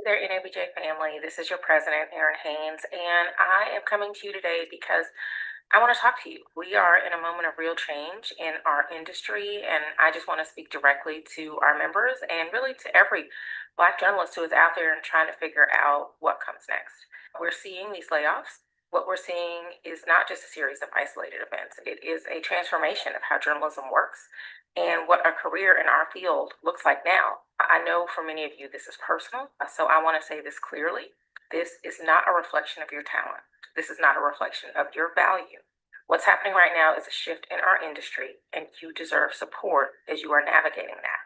there, NABJ family. This is your president, Erin Haynes, and I am coming to you today because I want to talk to you. We are in a moment of real change in our industry, and I just want to speak directly to our members and really to every Black journalist who is out there and trying to figure out what comes next. We're seeing these layoffs. What we're seeing is not just a series of isolated events, it is a transformation of how journalism works and what a career in our field looks like now. I know for many of you this is personal, so I want to say this clearly. This is not a reflection of your talent. This is not a reflection of your value. What's happening right now is a shift in our industry, and you deserve support as you are navigating that.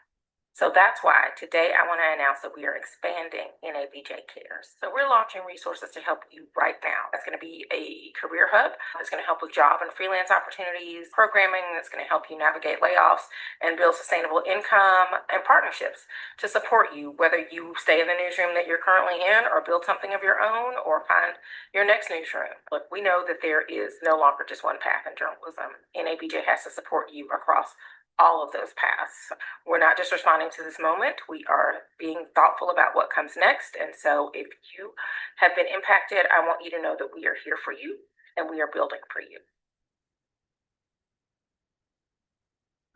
So that's why today I want to announce that we are expanding NABJ Cares. So we're launching resources to help you right now. That's going to be a career hub that's going to help with job and freelance opportunities, programming that's going to help you navigate layoffs and build sustainable income and partnerships to support you, whether you stay in the newsroom that you're currently in or build something of your own or find your next newsroom. Look, we know that there is no longer just one path in journalism. NABJ has to support you across all of those paths. We're not just responding to this moment, we are being thoughtful about what comes next. And so if you have been impacted, I want you to know that we are here for you and we are building for you.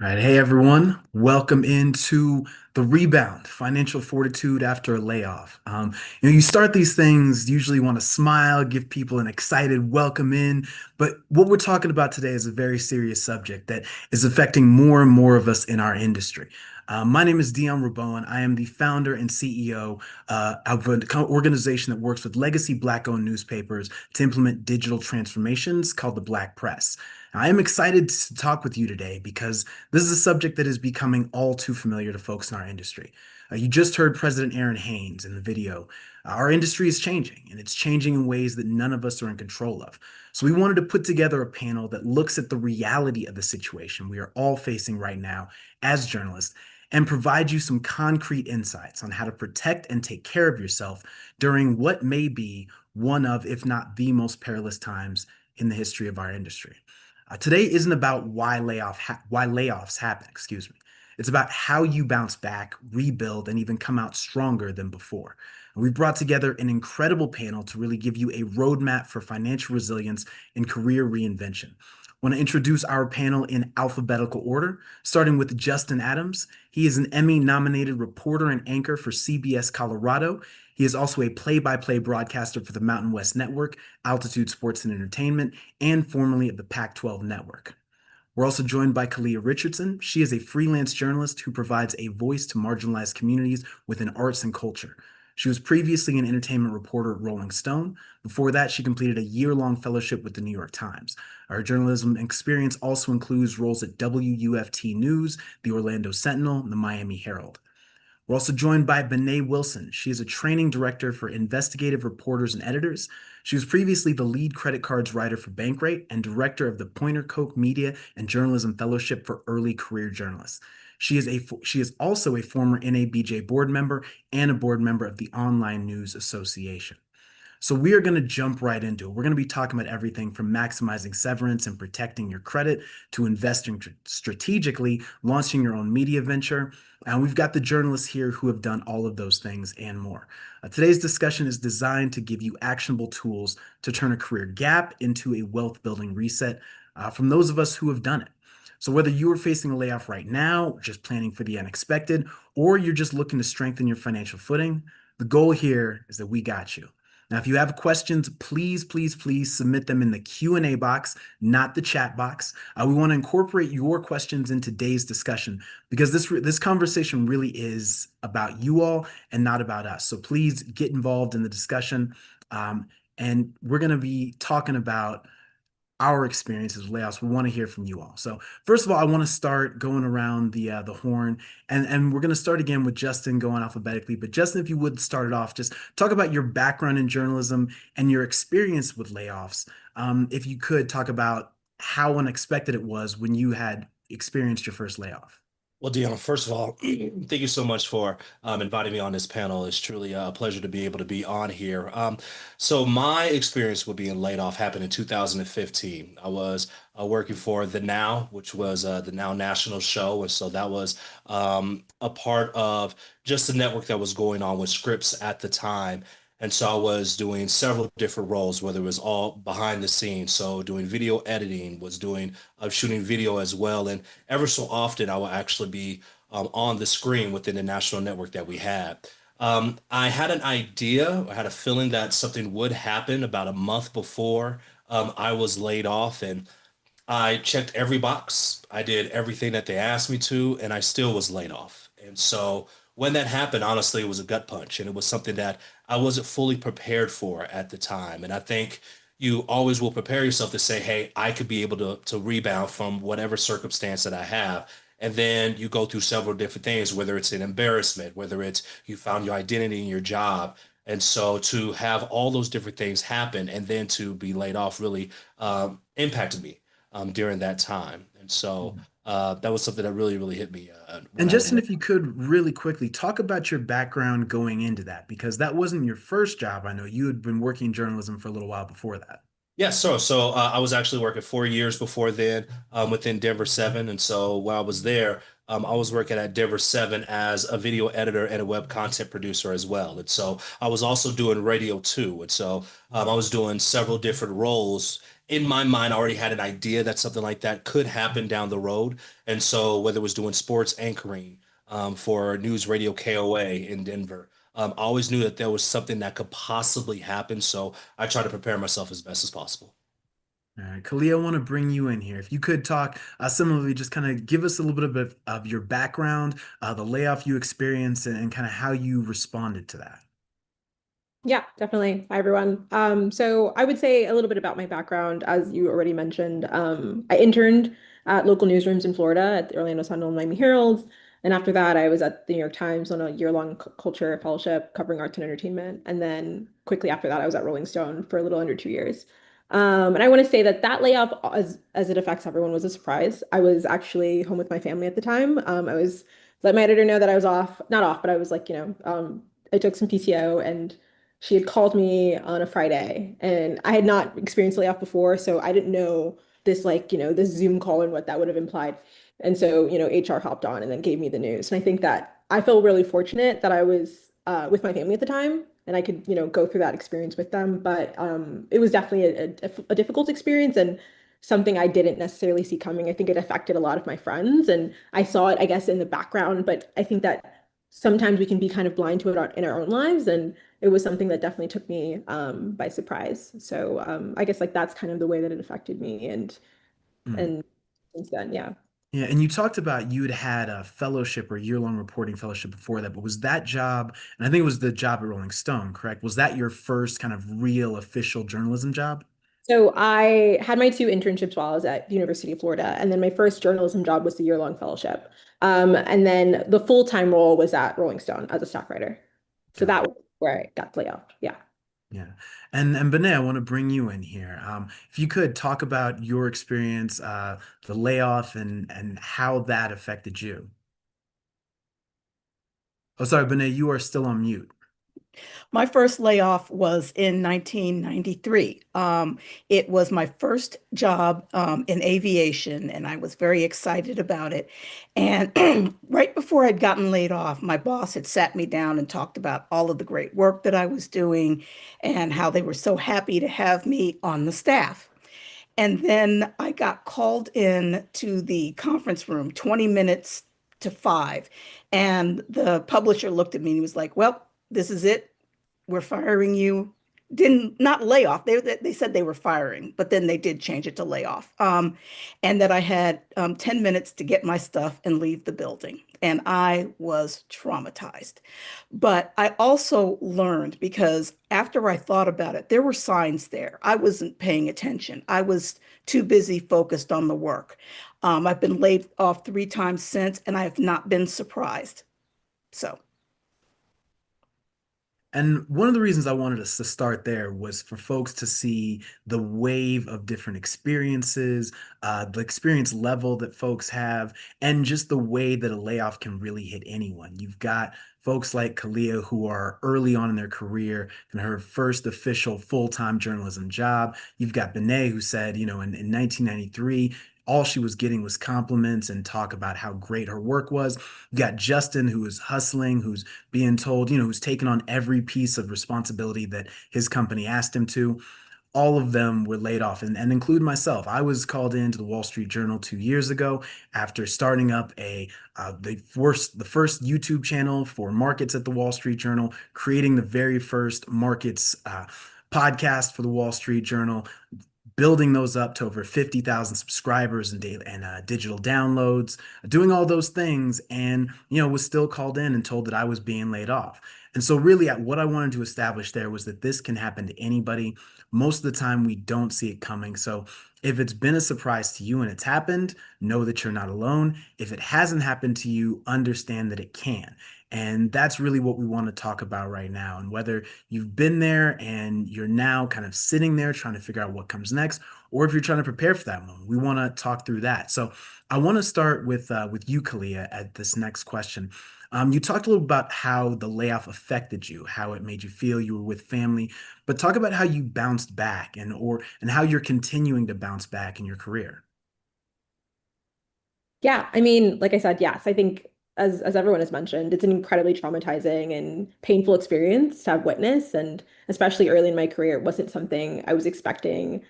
All right, hey everyone, welcome into the Rebound, financial fortitude after a layoff. You start these things, usually want to smile, give people an excited welcome in, but what we're talking about today is a very serious subject that is affecting more and more of us in our industry. My name is Dion Rabowen. I am the founder and CEO of an organization that works with legacy Black-owned newspapers to implement digital transformations called the Black Press. I am excited to talk with you today because this is a subject that is becoming all too familiar to folks in our industry. You just heard President Erin Haynes in the video. Our industry is changing, and it's changing in ways that none of us are in control of. So we wanted to put together a panel that looks at the reality of the situation we are all facing right now as journalists and provide you some concrete insights on how to protect and take care of yourself during what may be one of, if not the most perilous times in the history of our industry. Today isn't about why layoffs happen, excuse me. It's about how you bounce back, rebuild, and even come out stronger than before. And we've brought together an incredible panel to really give you a roadmap for financial resilience and career reinvention. I want to introduce our panel in alphabetical order, starting with Justin Adams. He is an Emmy-nominated reporter and anchor for CBS Colorado. He is also a play-by-play broadcaster for the Mountain West Network, Altitude Sports and Entertainment, and formerly of the Pac-12 Network. We're also joined by Kalia Richardson. She is a freelance journalist who provides a voice to marginalized communities within arts and culture. She was previously an entertainment reporter at Rolling Stone. Before that, she completed a year-long fellowship with the New York Times. Her journalism experience also includes roles at WUFT News, the Orlando Sentinel, and the Miami Herald. We're also joined by Bené Wilson. She is a training director for investigative reporters and editors. She was previously the lead credit cards writer for Bankrate and director of the Pointer Coke Media and Journalism Fellowship for Early Career Journalists. She is also a former NABJ board member and a board member of the Online News Association. So we are going to jump right into it. We're going to be talking about everything from maximizing severance and protecting your credit to investing strategically, launching your own media venture. And we've got the journalists here who have done all of those things and more. Today's discussion is designed to give you actionable tools to turn a career gap into a wealth building reset from those of us who have done it. So whether you are facing a layoff right now, just planning for the unexpected, or you're just looking to strengthen your financial footing, the goal here is that we got you. Now, if you have questions, please submit them in the Q&A box, not the chat box. We want to incorporate your questions in today's discussion because this conversation really is about you all and not about us. So please get involved in the discussion. And we're going to be talking about our experiences with layoffs. We want to hear from you all. So first of all, I want to start going around the horn, and we're going to start again with Justin going alphabetically. But Justin, if you would start it off, just talk about your background in journalism and your experience with layoffs. If you could talk about how unexpected it was when you had experienced your first layoff. Well, Dion, first of all, thank you so much for inviting me on this panel. It's truly a pleasure to be able to be on here. So my experience with being laid off happened in 2015. I was working for The Now, which was the Now National Show, and so that was a part of just the network that was going on with Scripps at the time. And so I was doing several different roles, whether it was all behind the scenes, so doing video editing, was doing shooting video as well, and ever so often I will actually be on the screen within the national network that we had. I had an idea, I had a feeling that something would happen about a month before I was laid off, and I checked every box. I did everything that they asked me to, and I still was laid off. And so when that happened, honestly, it was a gut punch, and it was something that I wasn't fully prepared for at the time. And I think you always will prepare yourself to say, hey, I could be able to rebound from whatever circumstance that I have. And then you go through several different things, whether it's an embarrassment, whether it's you found your identity in your job. And so to have all those different things happen and then to be laid off really impacted me during that time. And so that was something that really, really hit me when And I was Justin, like, if you could really quickly talk about your background going into that, because that wasn't your first job. I know you had been working in journalism for a little while before that. yeah, so I was actually working 4 years before then within Denver 7. And so while I was there, I was working at Denver 7 as a video editor and a web content producer as well. And so I was also doing radio too. And so I was doing several different roles. In my mind, I already had an idea that something like that could happen down the road. And so whether it was doing sports anchoring for News Radio KOA in Denver, I always knew that there was something that could possibly happen. So I try to prepare myself as best as possible. All right, Khalil, I want to bring you in here. If you could talk similarly, just kind of give us a little bit of your background, the layoff you experienced, and kind of how you responded to that. Yeah, definitely. Hi, everyone. So I would say a little bit about my background, as you already mentioned. I interned at local newsrooms in Florida at the Orlando Sentinel and Miami Herald. And after that, I was at the New York Times on a year-long culture fellowship covering arts and entertainment. And then quickly after that, I was at Rolling Stone for a little under 2 years. And I want to say that that layoff, as it affects everyone, was a surprise. I was actually home with my family at the time. I was let my editor know that I was off, not off, but I was like, I took some PTO and she had called me on a Friday and I had not experienced layoff before, so I didn't know this this Zoom call and what that would have implied. And so, HR hopped on and then gave me the news. And I think that I feel really fortunate that I was with my family at the time and I could, go through that experience with them. But it was definitely a difficult experience and something I didn't necessarily see coming. I think it affected a lot of my friends and I saw it, I guess, in the background, but I think that sometimes we can be kind of blind to it in our own lives. And it was something that definitely took me by surprise. So I guess like that's kind of the way that it affected me, Mm. and since then, yeah. Yeah, and you talked about you had had a fellowship or year-long reporting fellowship before that, but was that job, and I think it was the job at Rolling Stone, correct? Was that your first kind of real official journalism job? So I had my two internships while I was at the University of Florida, and then my first journalism job was the year-long fellowship. And then the full-time role was at Rolling Stone as a staff writer. So Got that it. was where I got laid off. Yeah. Yeah. And Benay, I want to bring you in here. If you could talk about your experience, the layoff and how that affected you. Oh, sorry, Benay, you are still on mute. My first layoff was in 1993. It was my first job in aviation, and I was very excited about it. And right before I'd gotten laid off, my boss had sat me down and talked about all of the great work that I was doing and how they were so happy to have me on the staff. And then I got called in to the conference room 20 minutes to 5. And the publisher looked at me and he was like, well, this is it, we're firing you. Didn't not layoff. They said they were firing, but then they did change it to layoff. And that I had 10 minutes to get my stuff and leave the building. And I was traumatized. But I also learned because after I thought about it, there were signs there. I wasn't paying attention. I was too busy focused on the work. I've been laid off 3 times since, and I have not been surprised. So. And one of the reasons I wanted us to start there was for folks to see the wave of different experiences, the experience level that folks have, and just the way that a layoff can really hit anyone. You've got folks like Kalia who are early on in their career and her first official full-time journalism job. You've got Benet who said, in 1993, all she was getting was compliments and talk about how great her work was. You got Justin, who is hustling, who's being told, who's taken on every piece of responsibility that his company asked him to. All of them were laid off, and include myself. I was called into the Wall Street Journal 2 years ago after starting up the first YouTube channel for markets at the Wall Street Journal, creating the very first markets podcast for the Wall Street Journal, building those up to over 50,000 subscribers and daily and digital downloads, doing all those things, and was still called in and told that I was being laid off. And so, really, what I wanted to establish there was that this can happen to anybody. Most of the time, we don't see it coming. So, if it's been a surprise to you and it's happened, know that you're not alone. If it hasn't happened to you, understand that it can. And that's really what we want to talk about right now. And whether you've been there and you're now kind of sitting there trying to figure out what comes next, or if you're trying to prepare for that moment, we want to talk through that. So I want to start with you, Kalia, at this next question. You talked a little about how the layoff affected you, how it made you feel. You were with family, but talk about how you bounced back and how you're continuing to bounce back in your career. Yeah, I mean, like I said, yes, I think as everyone has mentioned, it's an incredibly traumatizing and painful experience to have witnessed, and especially early in my career, it wasn't something I was expecting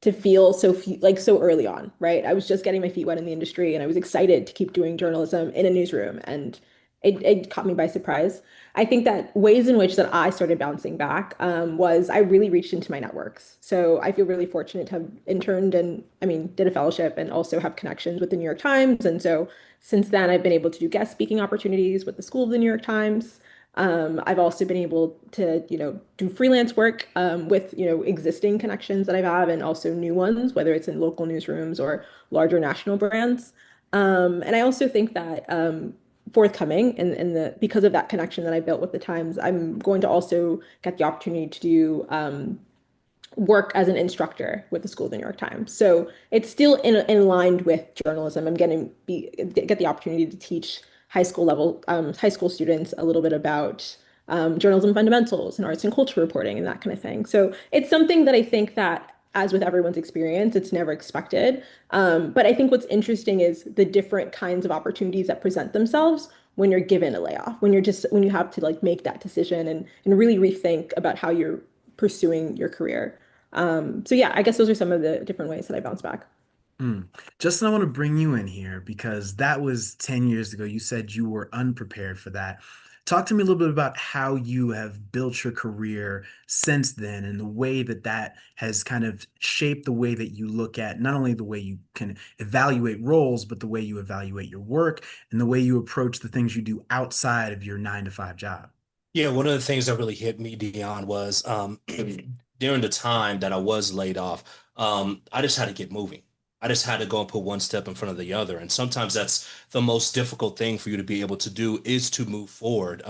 to feel like so early on, right? I was just getting my feet wet in the industry and I was excited to keep doing journalism in a newsroom, and it caught me by surprise. I think that ways in which that I started bouncing back was I really reached into my networks. So I feel really fortunate to have interned and I mean did a fellowship and also have connections with the New York Times. And so since then I've been able to do guest speaking opportunities with the School of the New York Times. I've also been able to, do freelance work with, existing connections that I have and also new ones, whether it's in local newsrooms or larger national brands. And I also think that forthcoming and because of that connection that I built with the Times, I'm going to also get the opportunity to do work as an instructor with the School of the New York Times. So it's still in line with journalism. I'm getting get the opportunity to teach high school students a little bit about journalism fundamentals and arts and culture reporting and that kind of thing. So it's something that I think that, as with everyone's experience, it's never expected. But I think what's interesting is the different kinds of opportunities that present themselves when you're given a layoff, when you have to like make that decision and really rethink about how you're pursuing your career. So yeah, I guess those are some of the different ways that I bounce back. Mm. Justin, I want to bring you in here because that was 10 years ago. You said you were unprepared for that. Talk to me a little bit about how you have built your career since then and the way that that has kind of shaped the way that you look at not only the way you can evaluate roles, but the way you evaluate your work and the way you approach the things you do outside of your 9 to 5 job. Yeah, one of the things that really hit me, Dion, was during the time that I was laid off, I just had to get moving. I just had to go and put one step in front of the other. And sometimes that's the most difficult thing for you to be able to do is to move forward.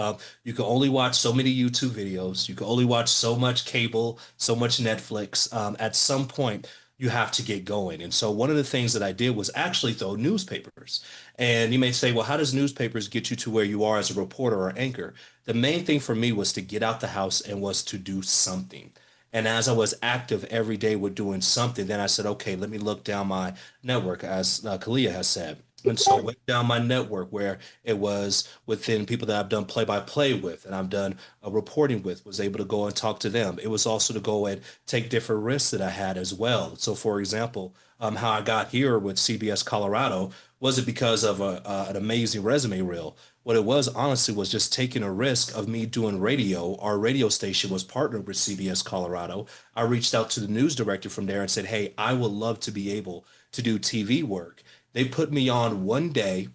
You can only watch so many YouTube videos. You can only watch so much cable, so much Netflix. At some point, you have to get going. And so one of the things that I did was actually throw newspapers. And you may say, well, how does newspapers get you to where you are as a reporter or anchor? The main thing for me was to get out the house and was to do something. And as I was active every day with doing something, then I said, okay, let me look down my network, as Kalia has said. And so I went down my network where it was within people that I've done play-by-play with and I've done reporting with, was able to go and talk to them. It was also to go and take different risks that I had as well. So, for example, how I got here with CBS Colorado was it because of an amazing resume reel. What it was, honestly, was just taking a risk of me doing radio. Our radio station was partnered with CBS Colorado. I reached out to the news director from there and said, hey, I would love to be able to do TV work. They put me on one day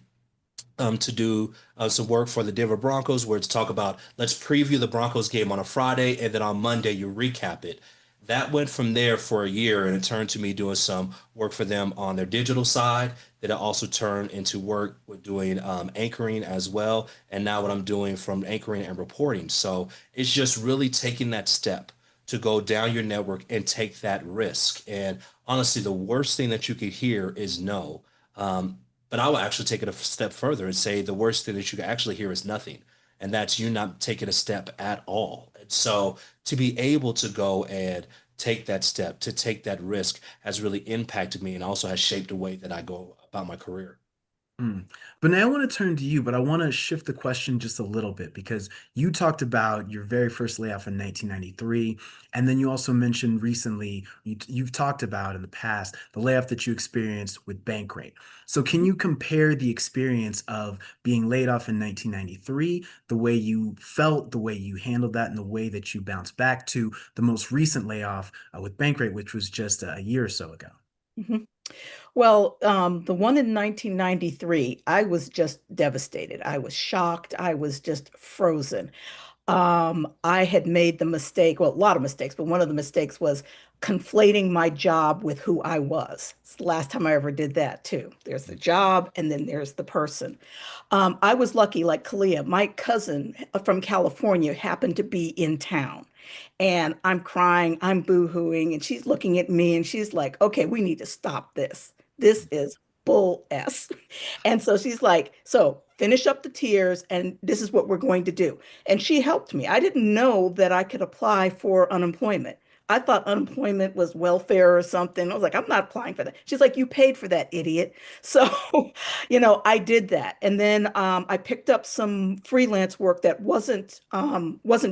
to do some work for the Denver Broncos, where it's talk about let's preview the Broncos game on a Friday, and then on Monday you recap it. That went from there for a year, and it turned to me doing some work for them on their digital side. That it also turned into work with doing anchoring as well. And now what I'm doing from anchoring and reporting. So it's just really taking that step to go down your network and take that risk. And honestly, the worst thing that you could hear is no. Um, but I will actually take it a step further and say the worst thing that you can actually hear is nothing. And that's you not taking a step at all. And so to be able to go and take that step, to take that risk has really impacted me and also has shaped the way that I go about my career. Mm. But now I want to turn to you, but I want to shift the question just a little bit because you talked about your very first layoff in 1993. And then you also mentioned recently, you've talked about in the past, the layoff that you experienced with Bankrate. So can you compare the experience of being laid off in 1993, the way you felt, the way you handled that, and the way that you bounced back to the most recent layoff with Bankrate, which was just a year or so ago? Mhm. Well, the one in 1993, I was just devastated. I was shocked. I was just frozen. I had made the mistake, well, a lot of mistakes, but one of the mistakes was conflating my job with who I was. It's the last time I ever did that, too. There's the job, and then there's the person. I was lucky, like Kalia, my cousin from California happened to be in town. And I'm crying, I'm boo-hooing, and she's looking at me and she's like, okay, we need to stop this. This is bull S. And so she's like, so finish up the tears, and this is what we're going to do. And she helped me. I didn't know that I could apply for unemployment. I thought unemployment was welfare or something. I was like, I'm not applying for that. She's like, you paid for that, idiot. So, I did that. And then I picked up some freelance work that wasn't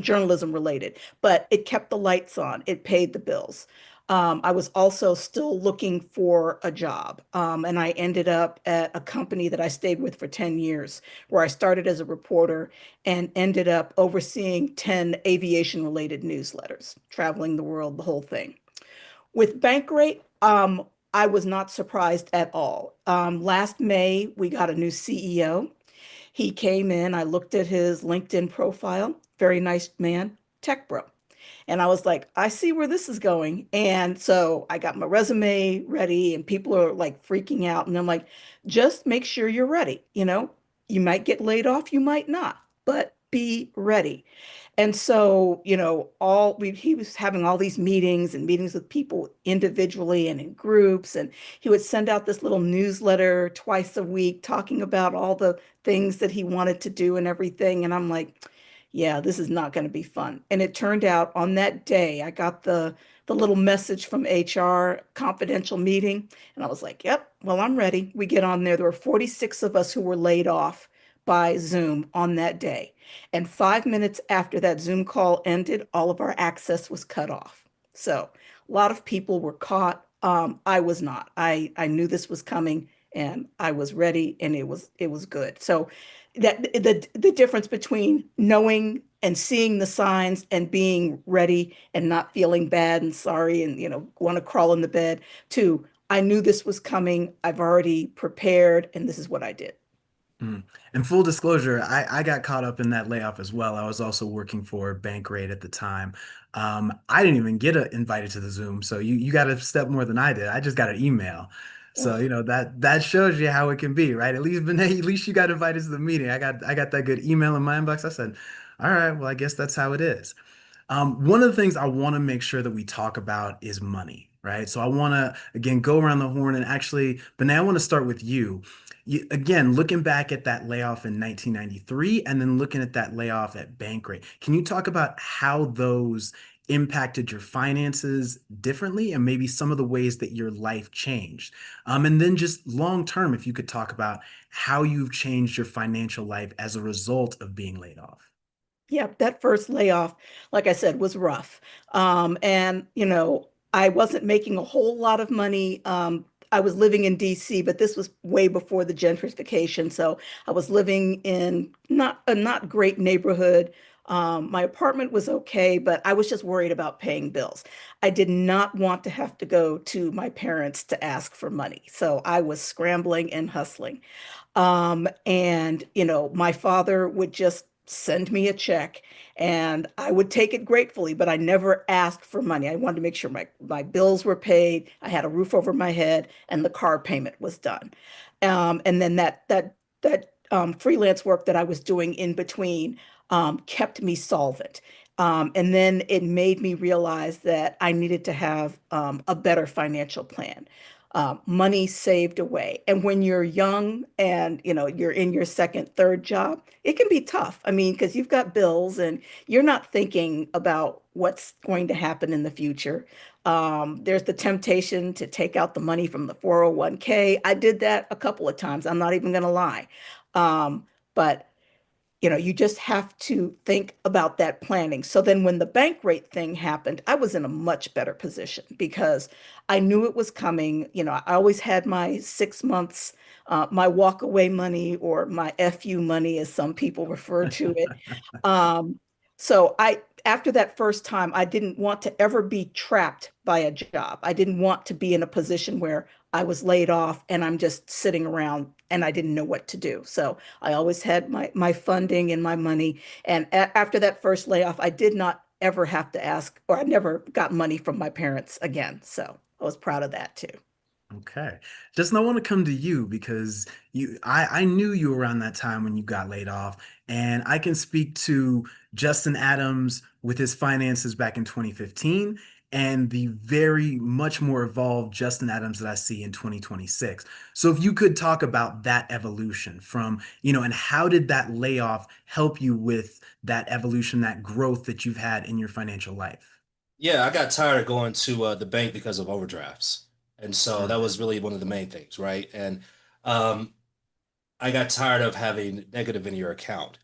journalism related, but it kept the lights on. It paid the bills. I was also still looking for a job. And I ended up at a company that I stayed with for 10 years, where I started as a reporter and ended up overseeing 10 aviation related newsletters, traveling the world, the whole thing. With Bankrate, I was not surprised at all. Last May, we got a new CEO. He came in, I looked at his LinkedIn profile, very nice man, tech bro. And I was like, I see where this is going. And so I got my resume ready, and people are like freaking out. And I'm like, just make sure you're ready. You might get laid off, you might not, but be ready. And so, he was having all these meetings and meetings with people individually and in groups. And he would send out this little newsletter twice a week talking about all the things that he wanted to do and everything. And I'm like, yeah, this is not going to be fun. And it turned out on that day, I got the little message from HR, confidential meeting, and I was like, "Yep, well, I'm ready." We get on there. There were 46 of us who were laid off by Zoom on that day. And 5 minutes after that Zoom call ended, all of our access was cut off. So a lot of people were caught. I was not. I knew this was coming, and I was ready, and it was good. So that the difference between knowing and seeing the signs and being ready and not feeling bad and sorry and want to crawl in the bed, to I knew this was coming, I've already prepared, and this is what I did. Mm. And full disclosure, I got caught up in that layoff as well. I was also working for Bankrate at the time. I didn't even get invited to the Zoom, so you got a step more than I did. I just got an email. So, Ugh. that shows you how it can be, right? At least, Vinay, at least you got invited to the meeting. I got that good email in my inbox. I said, all right, well, I guess that's how it is. One of the things I want to make sure that we talk about is money, right? So I want to again go around the horn and actually, but now I want to start with you. Again, looking back at that layoff in 1993 and then looking at that layoff at Bankrate, can you talk about how those impacted your finances differently and maybe some of the ways that your life changed? And then just long term, if you could talk about how you've changed your financial life as a result of being laid off. Yeah, that first layoff, like I said, was rough. And I wasn't making a whole lot of money. I was living in DC, but this was way before the gentrification. So I was living in not a not great neighborhood. My apartment was okay, but I was just worried about paying bills. I did not want to have to go to my parents to ask for money. So I was scrambling and hustling. And my father would just send me a check, and I would take it gratefully, but I never asked for money. I wanted to make sure my bills were paid, I had a roof over my head, and the car payment was done. And then that freelance work that I was doing in between kept me solvent. And then it made me realize that I needed to have a better financial plan. Money saved away. And when you're young and you're in your second, third job, it can be tough. I mean, because you've got bills and you're not thinking about what's going to happen in the future. There's the temptation to take out the money from the 401k. I did that a couple of times. I'm not even going to lie. But you just have to think about that planning. So then when the bank rate thing happened, I was in a much better position because I knew it was coming. I always had my 6 months, my walk away money or my FU money, as some people refer to it. Um, so after that first time, I didn't want to ever be trapped by a job. I didn't want to be in a position where I was laid off and I'm just sitting around and I didn't know what to do. So I always had my funding and my money. And after that first layoff, I did not ever have to ask, or I never got money from my parents again. So I was proud of that too. Okay. Justin, I want to come to you because I knew you around that time when you got laid off, and I can speak to Justin Adams with his finances back in 2015 and the very much more evolved Justin Adams that I see in 2026. So if you could talk about that evolution from, and how did that layoff help you with that evolution, that growth that you've had in your financial life? Yeah, I got tired of going to the bank because of overdrafts. And so that was really one of the main things, right? And um, I got tired of having negative in your account.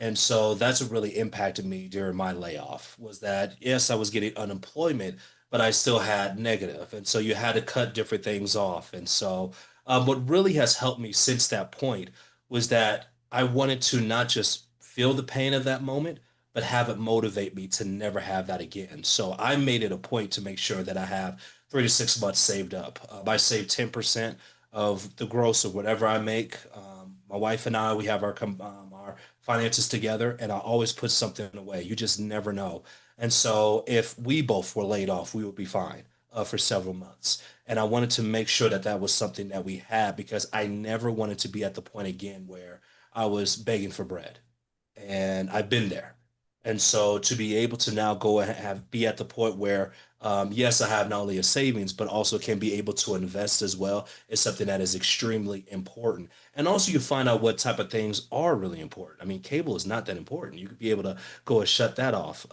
And so that's what really impacted me during my layoff was that, yes, I was getting unemployment, but I still had negative. And so you had to cut different things off. And so what really has helped me since that point was that I wanted to not just feel the pain of that moment, but have it motivate me to never have that again. So I made it a point to make sure that I have 3 to 6 months saved up. I save 10% of the gross of whatever I make. My wife and I, we have our finances together, and I always put something away. You just never know. And so if we both were laid off, we would be fine for several months. And I wanted to make sure that that was something that we had because I never wanted to be at the point again where I was begging for bread, and I've been there. And so to be able to now go and be at the point where, yes, I have not only a savings, but also can be able to invest as well is something that is extremely important. And also you find out what type of things are really important. I mean, cable is not that important. You could be able to go and shut that off.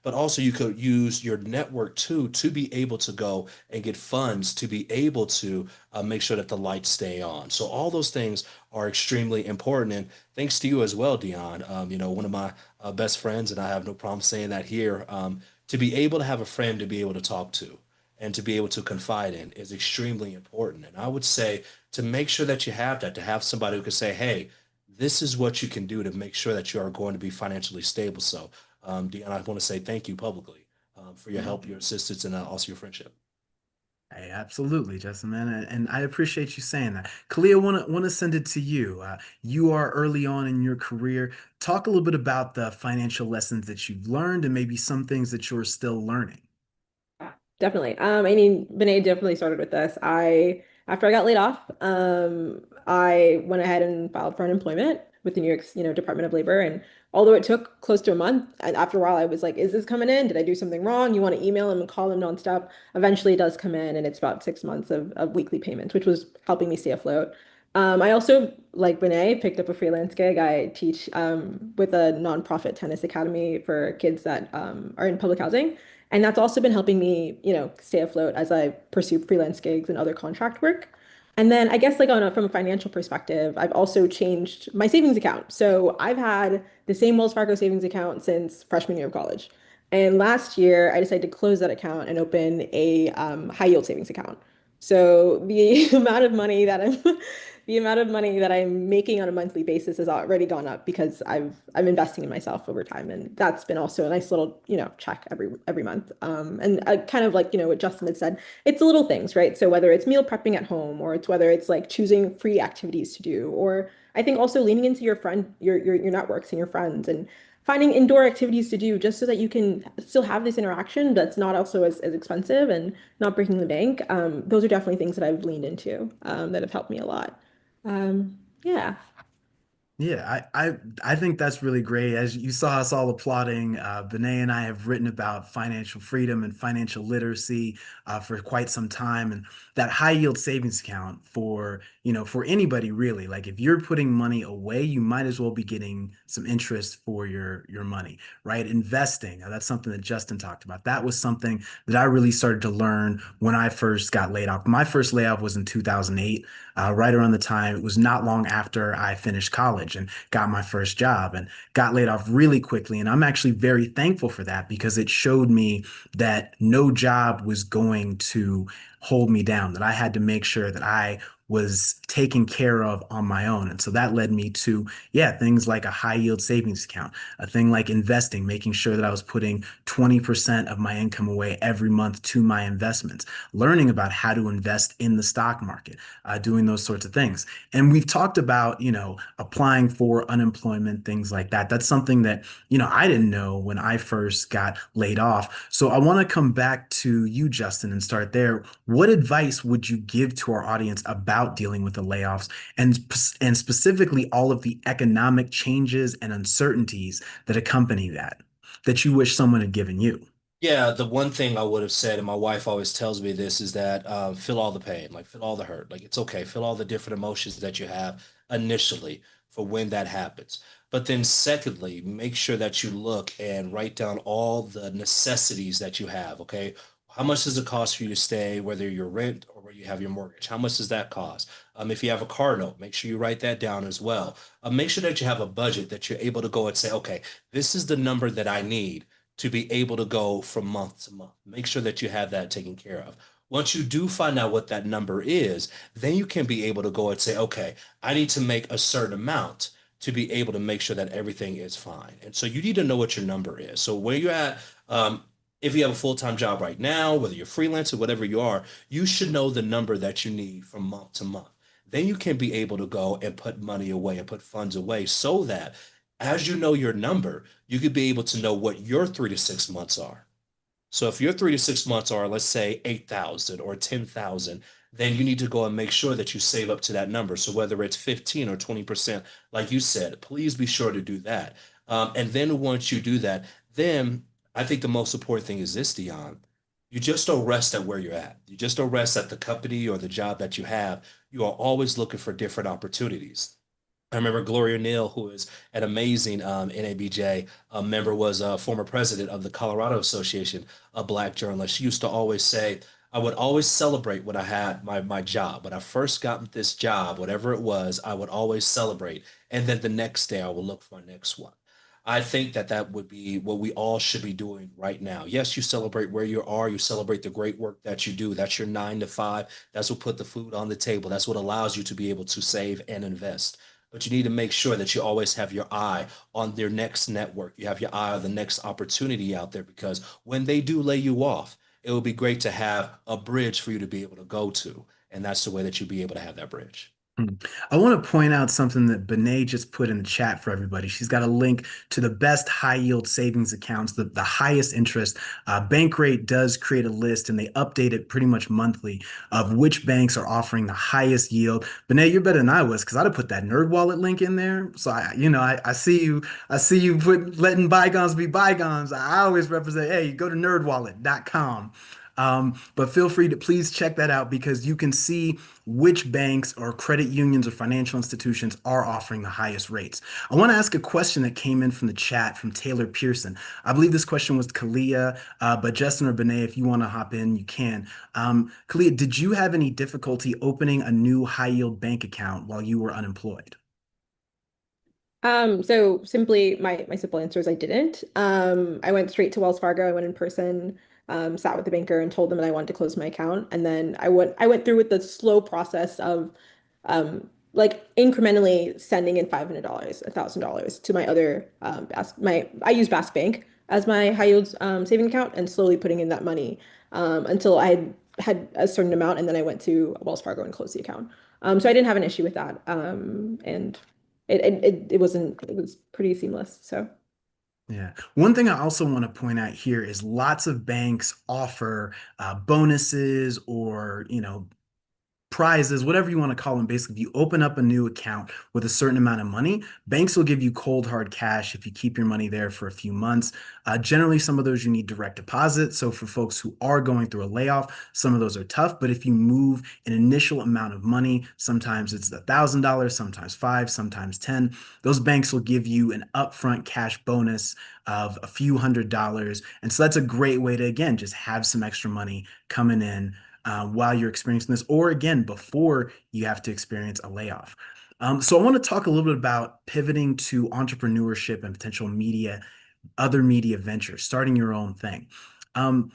But also you could use your network too to be able to go and get funds to be able to make sure that the lights stay on. So all those things are extremely important. And thanks to you as well, Dion. One of my best friends, and I have no problem saying that here. To be able to have a friend to be able to talk to and to be able to confide in is extremely important. And I would say to make sure that you have that, to have somebody who can say, hey, this is what you can do to make sure that you are going to be financially stable. So, Dion, I want to say thank you publicly for your help, your assistance, and also your friendship. Hey, absolutely, Justin, man, and I appreciate you saying that. Kalia, wanna send it to you. You are early on in your career. Talk a little bit about the financial lessons that you've learned and maybe some things that you're still learning. Yeah, definitely. I mean, Benay definitely started with this. After I got laid off, I went ahead and filed for unemployment with the New York's, Department of Labor. And although it took close to a month, and after a while, I was like, "Is this coming in? Did I do something wrong?" You want to email them and call them nonstop. Eventually, it does come in, and it's about 6 months of weekly payments, which was helping me stay afloat. I also, like Benay, picked up a freelance gig. I teach with a nonprofit tennis academy for kids that are in public housing. And that's also been helping me, stay afloat as I pursue freelance gigs and other contract work. And then I guess like from a financial perspective, I've also changed my savings account. So I've had the same Wells Fargo savings account since freshman year of college. And last year I decided to close that account and open a high yield savings account. So the amount of money that I'm the amount of money that I'm making on a monthly basis has already gone up because I'm investing in myself over time, and that's been also a nice little, check every month. And kind of like, what Justin had said, it's the little things, right? So whether it's meal prepping at home, or it's whether it's like choosing free activities to do, or I think also leaning into your networks and your friends, and finding indoor activities to do just so that you can still have this interaction that's not also as expensive and not breaking the bank. Those are definitely things that I've leaned into, that have helped me a lot. Yeah. Yeah, I think that's really great. As you saw us all applauding, Benay and I have written about financial freedom and financial literacy for quite some time, and that high yield savings account for for anybody really. Like if you're putting money away, you might as well be getting some interest for your money, right? Investing, that's something that Justin talked about. That was something that I really started to learn when I first got laid off. My first layoff was in 2008, right around the time. It was not long after I finished college and got my first job and got laid off really quickly. And I'm actually very thankful for that because it showed me that no job was going to hold me down, that I had to make sure that I was taken care of on my own. And so that led me to, yeah, things like a high yield savings account, a thing like investing, making sure that I was putting 20% of my income away every month to my investments, learning about how to invest in the stock market, doing those sorts of things. And we've talked about, applying for unemployment, things like that. That's something that, I didn't know when I first got laid off. So I want to come back to you, Justin, and start there. What advice would you give to our audience about dealing with the layoffs and specifically all of the economic changes and uncertainties that accompany that you wish someone had given you? Yeah, the one thing I would have said, and my wife always tells me this, is that feel all the pain, like feel all the hurt. Like it's okay, feel all the different emotions that you have initially for when that happens. But then, secondly, make sure that you look and write down all the necessities that you have. Okay. How much does it cost for you to stay, whether you're rent or where you have your mortgage? How much does that cost? If you have a car note, make sure you write that down as well. Make sure that you have a budget that you're able to go and say, okay, this is the number that I need to be able to go from month to month. Make sure that you have that taken care of. Once you do find out what that number is, then you can be able to go and say, okay, I need to make a certain amount to be able to make sure that everything is fine. And so you need to know what your number is. So where you're at, if you have a full-time job right now, whether you're freelance or whatever you are, you should know the number that you need from month to month. Then you can be able to go and put money away and put funds away so that as you know your number, you could be able to know what your 3 to 6 months are. So if your 3 to 6 months are, let's say, 8,000 or 10,000, then you need to go and make sure that you save up to that number. So whether it's 15 or 20%, like you said, please be sure to do that. And then once you do that, then I think the most important thing is this, Dion. You just don't rest at where you're at. You just don't rest at the company or the job that you have. You are always looking for different opportunities. I remember Gloria Neal, who is an amazing NABJ member, was a former president of the Colorado Association of Black Journalists. She used to always say, I would always celebrate when I had my job. When I first got this job, whatever it was, I would always celebrate. And then the next day, I would look for my next one. I think that that would be what we all should be doing right now. Yes, you celebrate where you are. You celebrate the great work that you do. That's your 9 to 5. That's what put the food on the table. That's what allows you to be able to save and invest. But you need to make sure that you always have your eye on their next network. You have your eye on the next opportunity out there because when they do lay you off, it would be great to have a bridge for you to be able to go to. And that's the way that you'll be able to have that bridge. I want to point out something that Benay just put in the chat for everybody. She's got a link to the best high yield savings accounts, the highest interest. Bankrate does create a list and they update it pretty much monthly of which banks are offering the highest yield. Benay, you're better than I was because I'd have put that NerdWallet link in there. So I see you put letting bygones be bygones. I always represent, hey, go to nerdwallet.com. But feel free to please check that out because you can see which banks or credit unions or financial institutions are offering the highest rates. I want to ask a question that came in from the chat from Taylor Pearson. I believe this question was Kalia, but Justin or Benet, if you want to hop in, you can. Kalia, did you have any difficulty opening a new high yield bank account while you were unemployed? So simply my simple answer is I didn't. I went straight to Wells Fargo. I went in person. sat with the banker and told them that I wanted to close my account. And then I went through with the slow process of like incrementally sending in $500, $1,000 to my other I use Bask Bank as my high yield saving account and slowly putting in that money until I had a certain amount, and then I went to Wells Fargo and closed the account. So I didn't have an issue with that, and it was pretty seamless. So. Yeah. One thing I also want to point out here is lots of banks offer bonuses or, prizes, whatever you want to call them. Basically, if you open up a new account with a certain amount of money, banks will give you cold hard cash if you keep your money there for a few months. Generally, some of those you need direct deposit. So for folks who are going through a layoff, some of those are tough. But if you move an initial amount of money, sometimes it's $1,000, sometimes five, sometimes 10, those banks will give you an upfront cash bonus of a few $100s. And so that's a great way to, again, just have some extra money coming in while you're experiencing this, or again, before you have to experience a layoff. So I want to talk a little bit about pivoting to entrepreneurship and potential other media ventures, starting your own thing. Um,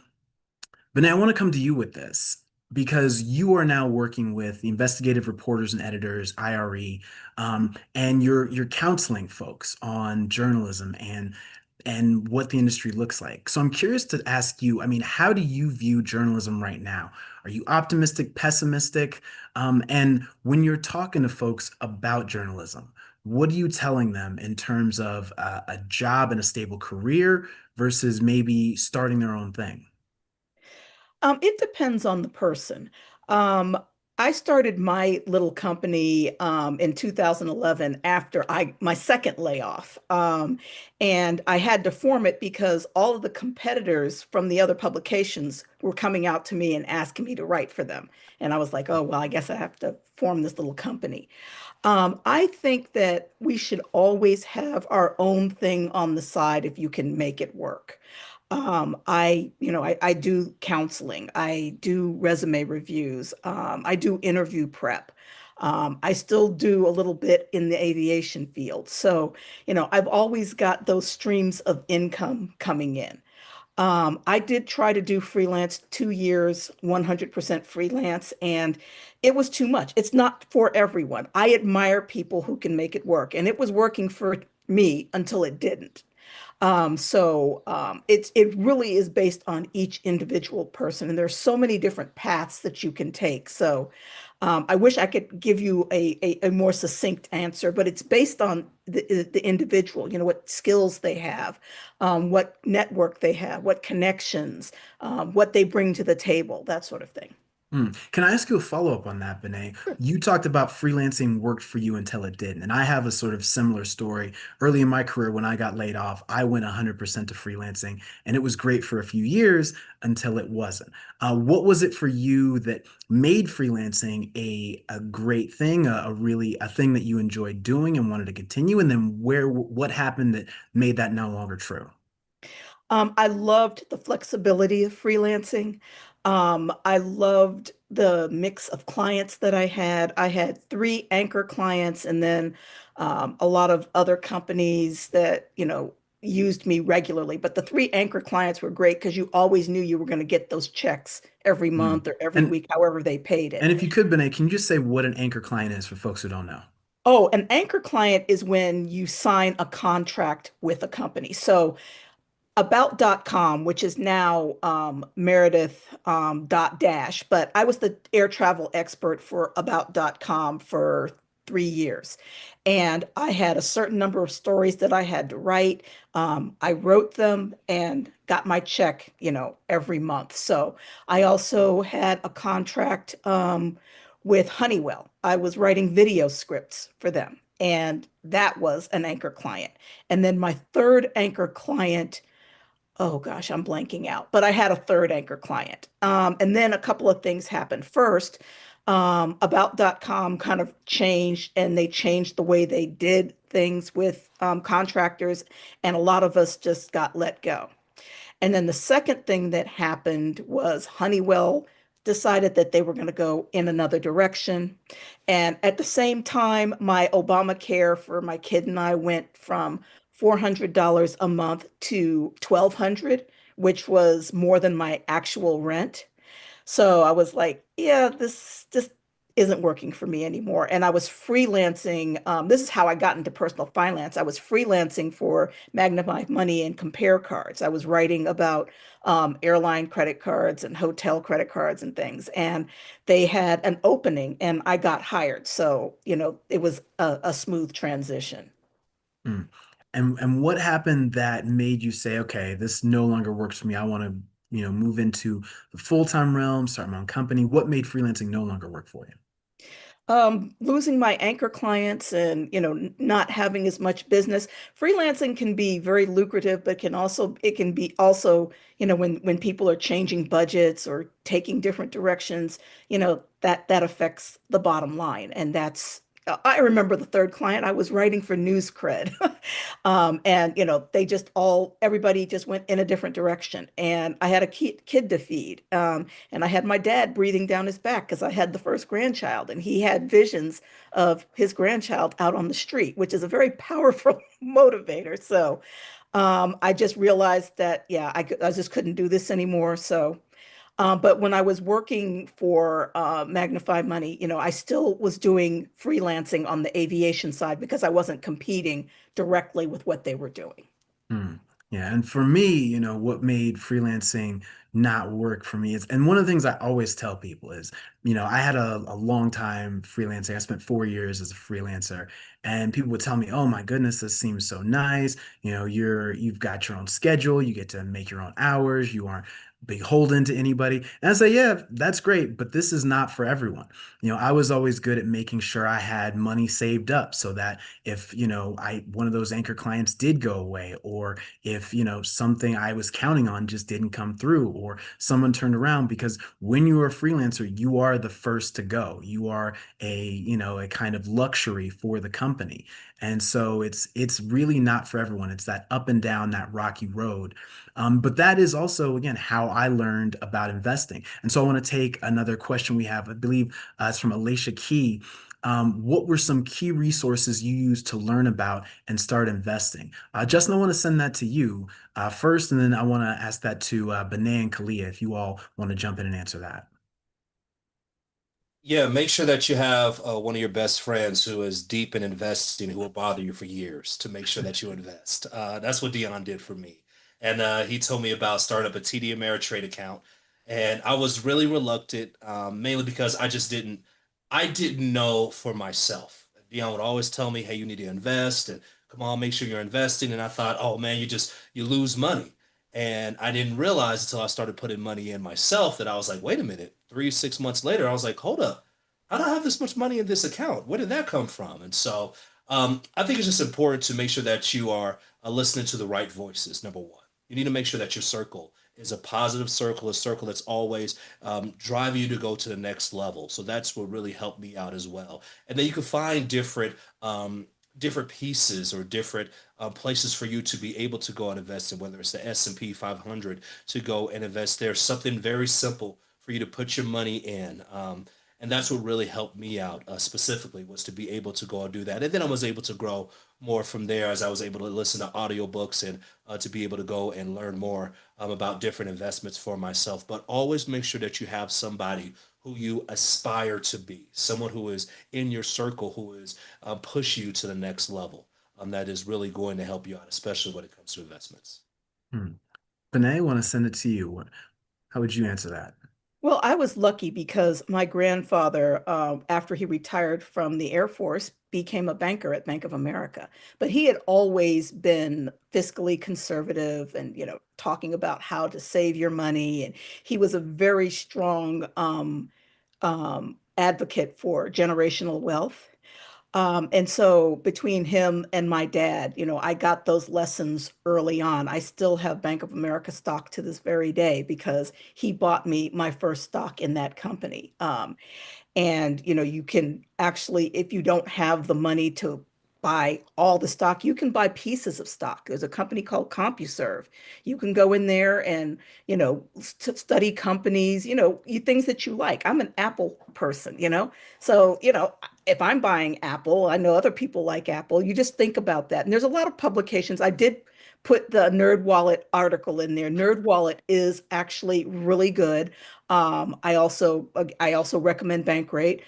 but now I want to come to you with this because you are now working with the investigative reporters and editors, IRE, and you're counseling folks on journalism and what the industry looks like. So I'm curious to ask you, I mean, how do you view journalism right now? Are you optimistic, pessimistic? And when you're talking to folks about journalism, what are you telling them in terms of a job and a stable career versus maybe starting their own thing? It depends on the person. Um, I started my little company in 2011 after my second layoff. And I had to form it because all of the competitors from the other publications were coming out to me and asking me to write for them. And I was like, oh, well, I guess I have to form this little company. I think that we should always have our own thing on the side if you can make it work. I do counseling, I do resume reviews, I do interview prep. I still do a little bit in the aviation field. So, I've always got those streams of income coming in. I did try to do freelance 2 years, 100% freelance, and it was too much. It's not for everyone. I admire people who can make it work, and it was working for me until it didn't. It really is based on each individual person, and there's so many different paths that you can take. So I wish I could give you a more succinct answer, but it's based on the individual, what skills they have, what network they have, what connections, what they bring to the table, that sort of thing. Can I ask you a follow-up on that, Benet? You talked about freelancing worked for you until it didn't. And I have a sort of similar story. Early in my career, when I got laid off, I went 100% to freelancing, and it was great for a few years until it wasn't. What was it for you that made freelancing a great thing, a thing that you enjoyed doing and wanted to continue? And then what happened that made that no longer true? I loved the flexibility of freelancing. I loved the mix of clients that I had. I had three anchor clients and then a lot of other companies that, used me regularly. But the three anchor clients were great because you always knew you were going to get those checks every Mm. month or every And week, however they paid and it. if you could, Benet, can you just say what an anchor client is for folks who don't know? Oh, an anchor client is when you sign a contract with a company. So about.com, which is now Meredith dot dash, but I was the air travel expert for about.com for 3 years. And I had a certain number of stories that I had to write. I wrote them and got my check, every month. So I also had a contract with Honeywell. I was writing video scripts for them, and that was an anchor client. And then my third anchor client, oh gosh, I'm blanking out, but I had a third anchor client. And then a couple of things happened. First, about.com kind of changed and they changed the way they did things with contractors, and a lot of us just got let go. And then the second thing that happened was Honeywell decided that they were going to go in another direction. And at the same time, my Obamacare for my kid and I went from $400 a month to $1,200, which was more than my actual rent. So I was like, yeah, this just isn't working for me anymore. And I was freelancing. This is how I got into personal finance. I was freelancing for Magnify Money and Compare Cards. I was writing about airline credit cards and hotel credit cards and things. And they had an opening and I got hired. So, it was a smooth transition. Mm. And what happened that made you say, okay, this no longer works for me. I want to, move into the full-time realm, start my own company. What made freelancing no longer work for you? Losing my anchor clients and not having as much business. Freelancing can be very lucrative, but it can be also when people are changing budgets or taking different directions, that affects the bottom line. And that's I remember the third client I was writing for News Cred. And everybody just went in a different direction. And I had a kid to feed. And I had my dad breathing down his back because I had the first grandchild, and he had visions of his grandchild out on the street, which is a very powerful motivator. So I just realized that, yeah, I just couldn't do this anymore. So, but when I was working for Magnify Money, I still was doing freelancing on the aviation side because I wasn't competing directly with what they were doing. Hmm. Yeah, and for me, what made freelancing not work for me is, and one of the things I always tell people is, I had a long time freelancing. I spent 4 years as a freelancer, and people would tell me, "Oh my goodness, this seems so nice. You've got your own schedule. You get to make your own hours. You aren't beholden to anybody." And I say, "Yeah, that's great, but this is not for everyone." I was always good at making sure I had money saved up so that if, I one of those anchor clients did go away, or if, something I was counting on just didn't come through, or someone turned around, because when you are a freelancer, you are the first to go. You are a kind of luxury for the company. And so it's really not for everyone. It's that up and down that rocky road. But that is also, again, how I learned about investing. And so I want to take another question we have. I believe it's from Alicia Key. What were some key resources you used to learn about and start investing? Justin, I want to send that to you first, and then I want to ask that to Benet and Kalia if you all want to jump in and answer that. Yeah, make sure that you have one of your best friends who is deep in investing who will bother you for years to make sure that you invest. That's what Dion did for me. And he told me about starting up a TD Ameritrade account. And I was really reluctant, mainly because I didn't know for myself. Dion would always tell me, hey, you need to invest and come on, make sure you're investing. And I thought, oh man, you lose money. And I didn't realize until I started putting money in myself that I was like, wait a minute, 6 months later, I was like, hold up, how do I have this much money in this account? Where did that come from? And so I think it's just important to make sure that you are listening to the right voices, number one. You need to make sure that your circle is a positive circle, a circle that's always driving you to go to the next level. So that's what really helped me out as well. And then you can find different pieces or different places for you to be able to go and invest in, whether it's the S&P 500 to go and invest there. Something very simple for you to put your money in. And that's what really helped me out specifically was to be able to go and do that. And then I was able to grow more from there as I was able to listen to audiobooks and to be able to go and learn more about different investments for myself. But always make sure that you have somebody who you aspire to be, someone who is in your circle, who is push you to the next level. That is really going to help you out, especially when it comes to investments. Hmm. Benet, I want to send it to you. How would you answer that? Well, I was lucky because my grandfather, after he retired from the Air Force, became a banker at Bank of America. But he had always been fiscally conservative and, talking about how to save your money. And he was a very strong advocate for generational wealth. And so between him and my dad, I got those lessons early on. I still have Bank of America stock to this very day because he bought me my first stock in that company. And you can actually, if you don't have the money to buy all the stock, you can buy pieces of stock. There's a company called CompuServe. You can go in there and study companies, things that you like. I'm an Apple person, so if I'm buying Apple, I know other people like Apple. You just think about that. And there's a lot of publications. I did put the NerdWallet article in there. NerdWallet is actually really good. I also recommend Bankrate.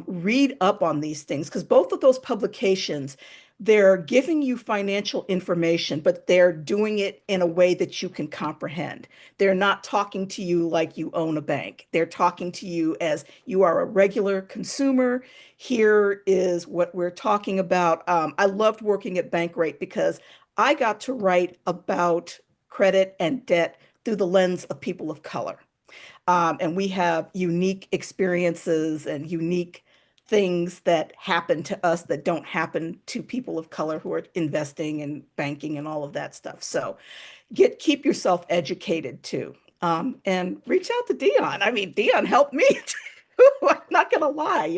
Read up on these things because both of those publications, they're giving you financial information, but they're doing it in a way that you can comprehend. They're not talking to you like you own a bank. They're talking to you as you are a regular consumer. Here is what we're talking about. I loved working at Bankrate because I got to write about credit and debt through the lens of people of color. And we have unique experiences and unique things that happen to us that don't happen to people of color who are investing and banking and all of that stuff. So keep yourself educated too. And reach out to Dion. I mean, Dion helped me too. I'm not gonna lie.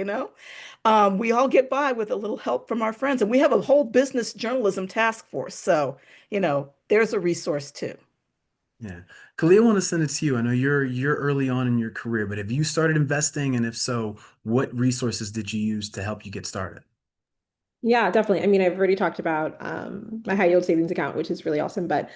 We all get by with a little help from our friends, and we have a whole business journalism task force. So, there's a resource too. Yeah. Khalil, I want to send it to you. I know you're early on in your career, but have you started investing? And if so, what resources did you use to help you get started? Yeah, definitely. I mean, I've already talked about my high yield savings account, which is really awesome. But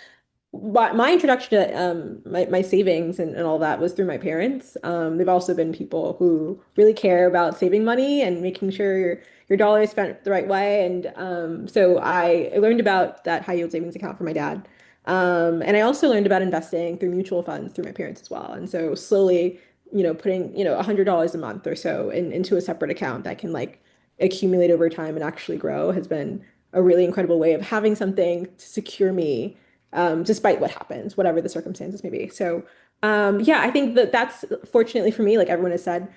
my introduction to my savings and all that was through my parents. They've also been people who really care about saving money and making sure your dollar is spent the right way. And so I learned about that high yield savings account from my dad. And I also learned about investing through mutual funds through my parents as well. And so slowly, putting, $100 a month or so into a separate account that can like accumulate over time and actually grow has been a really incredible way of having something to secure me despite what happens, whatever the circumstances may be. So, yeah, I think that that's fortunately for me, like everyone has said,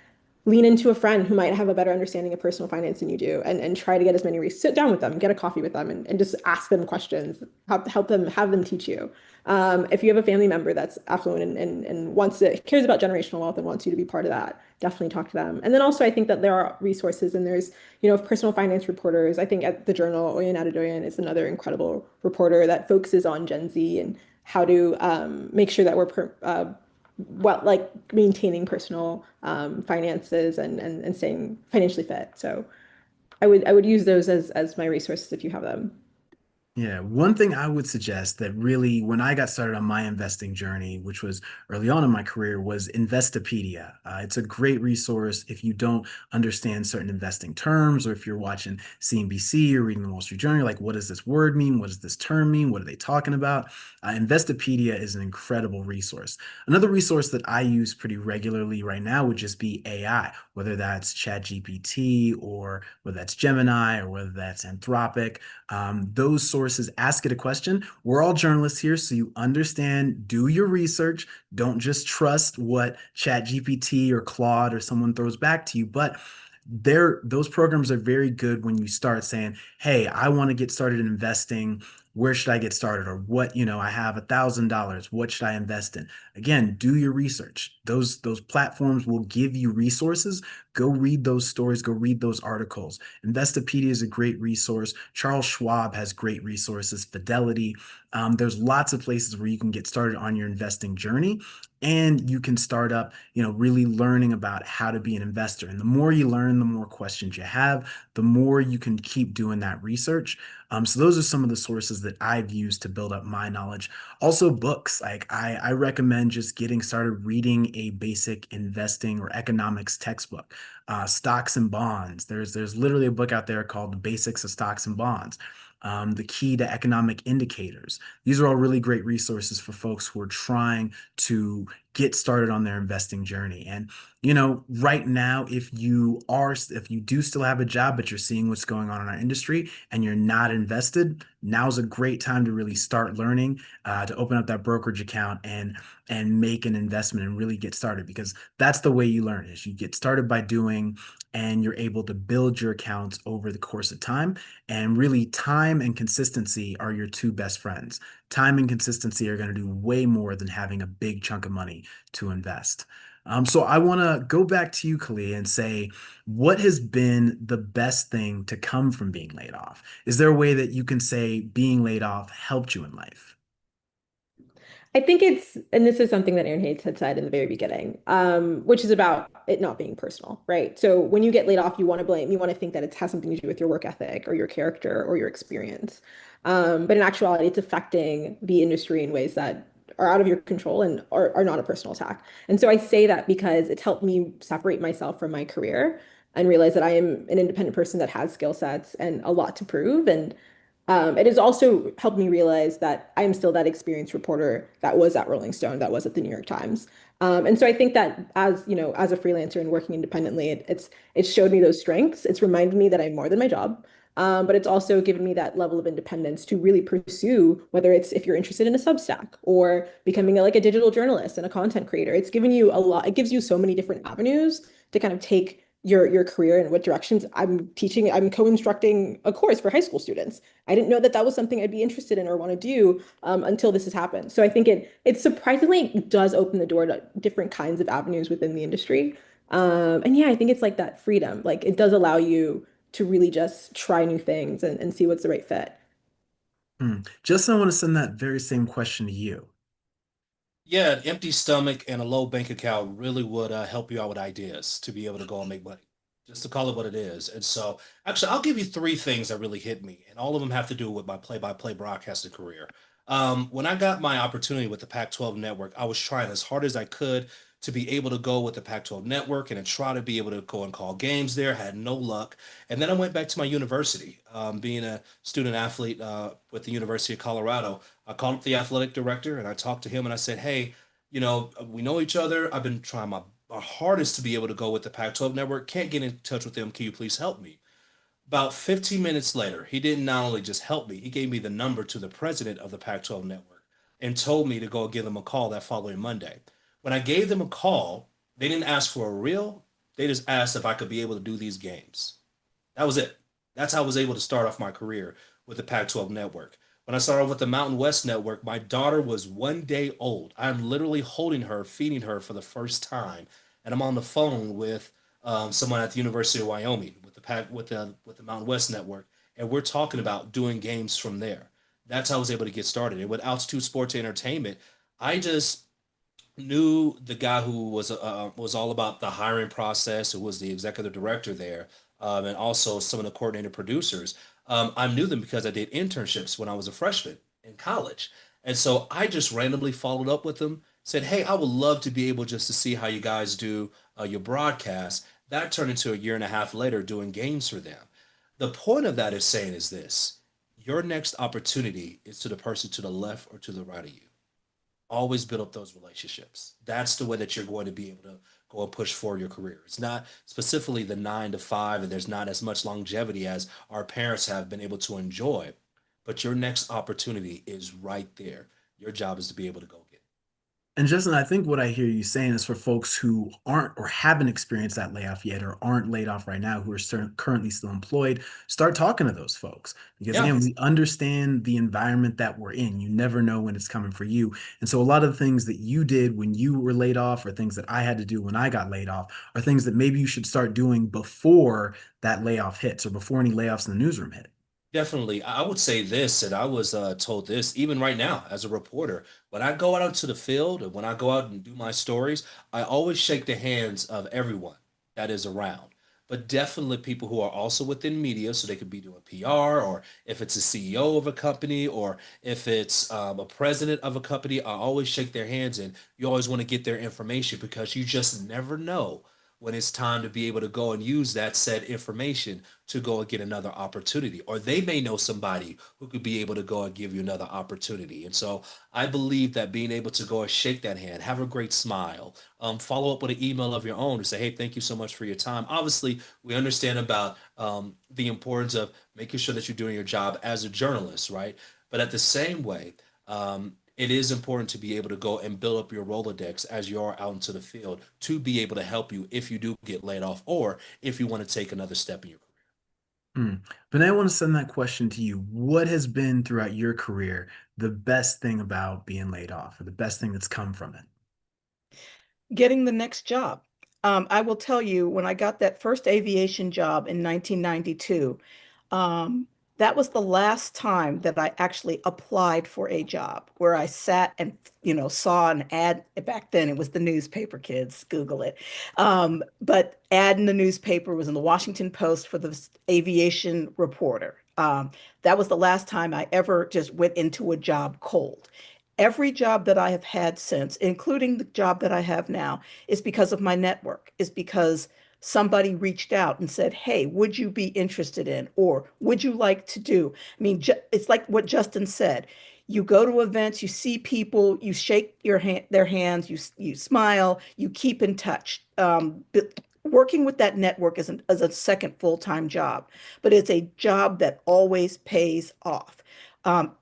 lean into a friend who might have a better understanding of personal finance than you do and try to get as many sit down with them, get a coffee with them and just ask them questions, help them, have them teach you. If you have a family member that's affluent and wants to, cares about generational wealth and wants you to be part of that, definitely talk to them. And then also I think that there are resources and there's, personal finance reporters. I think at the journal, Oyen Adedoyan is another incredible reporter that focuses on Gen Z and how to make sure that like maintaining personal finances and staying financially fit. So I would use those as my resources if you have them. Yeah, one thing I would suggest that really, when I got started on my investing journey, which was early on in my career, was Investopedia. It's a great resource if you don't understand certain investing terms, or if you're watching CNBC or reading the Wall Street Journal, you're like, what does this word mean? What does this term mean? What are they talking about? Investopedia is an incredible resource. Another resource that I use pretty regularly right now would just be AI, whether that's ChatGPT or whether that's Gemini or whether that's Anthropic. Those sources, ask it a question. We're all journalists here, so you understand, do your research. Don't just trust what ChatGPT or Claude or someone throws back to you. But those programs are very good when you start saying, hey, I want to get started in investing. Where should I get started? Or what, I have $1,000. What should I invest in? Again, do your research. Those platforms will give you resources. Go read those stories, go read those articles. Investopedia is a great resource. Charles Schwab has great resources, Fidelity. There's lots of places where you can get started on your investing journey, and you can start up, really learning about how to be an investor. And the more you learn, the more questions you have, the more you can keep doing that research. So those are some of the sources that I've used to build up my knowledge. Also, books. Like I recommend just getting started reading a basic investing or economics textbook. Stocks and bonds. There's literally a book out there called The Basics of Stocks and Bonds. The Key to Economic Indicators. These are all really great resources for folks who are trying to get started on their investing journey. And right now, if you do still have a job, but you're seeing what's going on in our industry and you're not invested, now's a great time to really start learning, to open up that brokerage account and make an investment and really get started, because that's the way you learn is you get started by doing, and you're able to build your accounts over the course of time. And really, time and consistency are your two best friends. Time and consistency are going to do way more than having a big chunk of money to invest. So I want to go back to you, Kalia, and say, what has been the best thing to come from being laid off? Is there a way that you can say being laid off helped you in life? I think it's, and this is something that Aaron Hayes had said in the very beginning, which is about it not being personal, right? So when you get laid off, you want to blame, you want to think that it has something to do with your work ethic or your character or your experience. But in actuality, it's affecting the industry in ways that are out of your control and are not a personal attack. And so I say that because it's helped me separate myself from my career and realize that I am an independent person that has skill sets and a lot to prove. And it has also helped me realize that I am still that experienced reporter that was at Rolling Stone, that was at the New York Times. And so I think that as you know, as a freelancer and working independently, it's showed me those strengths. It's reminded me that I'm more than my job. But it's also given me that level of independence to really pursue, whether it's if you're interested in a Substack or becoming like a digital journalist and a content creator. It's given you a lot, it gives you so many different avenues to kind of take your career and what directions. I'm co-instructing a course for high school students. I didn't know that that was something I'd be interested in or want to do until this has happened. So I think it surprisingly does open the door to different kinds of avenues within the industry. And yeah, I think it's like that freedom. Like it does allow you to really just try new things and see what's the right fit. Justin, I want to send that very same question to you. Yeah, an empty stomach and a low bank account really would help you out with ideas to be able to go and make money, just to call it what it is. And so, actually, I'll give you three things that really hit me, and all of them have to do with my play-by-play broadcasting career. When I got my opportunity with the Pac-12 network, I was trying as hard as I could to be able to go with the Pac-12 network and to try to be able to go and call games there. Had no luck, and then I went back to my university, being a student athlete with the University of Colorado. I called up the athletic director and I talked to him and I said, hey, we know each other. I've been trying my hardest to be able to go with the Pac-12 network. Can't get in touch with them. Can you please help me? About 15 minutes later, he didn't not only just help me, he gave me the number to the president of the Pac-12 network and told me to go give them a call that following Monday. When I gave them a call, they didn't ask for a reel. They just asked if I could be able to do these games. That was it. That's how I was able to start off my career with the Pac-12 network. When I started off with the Mountain West network, my daughter was 1 day old. I'm literally holding her, feeding her for the first time, and I'm on the phone with someone at the University of Wyoming with the Mountain West network, and we're talking about doing games from there. That's how I was able to get started. And with Altitude Sports Entertainment, I just knew the guy who was all about the hiring process, who was the executive director there, and also some of the coordinator producers. I knew them because I did internships when I was a freshman in college, and so I just randomly followed up with them, said, "Hey, I would love to be able just to see how you guys do your broadcast." That turned into a year and a half later doing games for them. The point of that is saying is this: your next opportunity is to the person to the left or to the right of you. Always build up those relationships. That's the way that you're going to be able to go and push for your career. It's not specifically the 9 to 5, and there's not as much longevity as our parents have been able to enjoy. But your next opportunity is right there. Your job is to be able to go get it. And Justin, I think what I hear you saying is for folks who aren't or haven't experienced that layoff yet or aren't laid off right now, who are currently still employed, start talking to those folks. Because Yeah, again, we understand the environment that we're in. You never know when it's coming for you. And so a lot of the things that you did when you were laid off or things that I had to do when I got laid off are things that maybe you should start doing before that layoff hits or before any layoffs in the newsroom hit. definitely. I would say this, and I was told this even right now as a reporter. When I go out into the field and when I go out and do my stories, I always shake the hands of everyone that is around. But definitely people who are also within media, so they could be doing PR, or if it's a CEO of a company, or if it's a president of a company, I always shake their hands, and you always want to get their information because you just never know when it's time to be able to go and use that said information to go and get another opportunity. Or they may know somebody who could be able to go and give you another opportunity. And so I believe that being able to go and shake that hand, have a great smile, follow up with an email of your own to say, hey, thank you so much for your time. Obviously, we understand about the importance of making sure that you're doing your job as a journalist, right? But at the same way, it is important to be able to go and build up your Rolodex as you are out into the field to be able to help you if you do get laid off or if you want to take another step in your career. Mm. But I want to send that question to you. What has been throughout your career the best thing about being laid off or the best thing that's come from it? Getting the next job. I will tell you, when I got that first aviation job in 1992, um, that was the last time that I actually applied for a job where I sat and, saw an ad. Back then it was the newspaper, kids, Google it. But ad in the newspaper was in the Washington Post for the aviation reporter. That was the last time I ever just went into a job cold. Every job that I have had since, including the job that I have now, is because of my network, is because somebody reached out and said, "Hey, would you be interested in, or would you like to do?" I mean, it's like what Justin said. You go to events, you see people, you shake their hands, you smile, you keep in touch. But working with that network is a second full-time job, but it's a job that always pays off.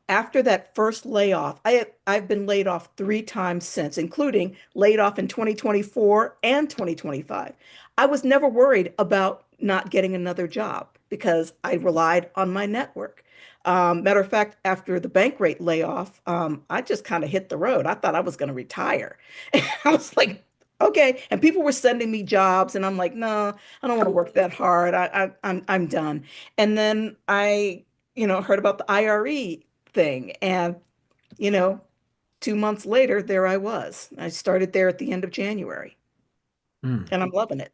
After that first layoff, I've been laid off 3 times since, including laid off in 2024 and 2025. I was never worried about not getting another job because I relied on my network. Matter of fact, after the bank rate layoff, I just kind of hit the road. I thought I was going to retire. And I was like, okay. And people were sending me jobs, and I'm like, no, I don't want to work that hard. I'm done. And then I, heard about the IRE thing, and you know, 2 months later, there I was. I started there at the end of January, Mm. and I'm loving it.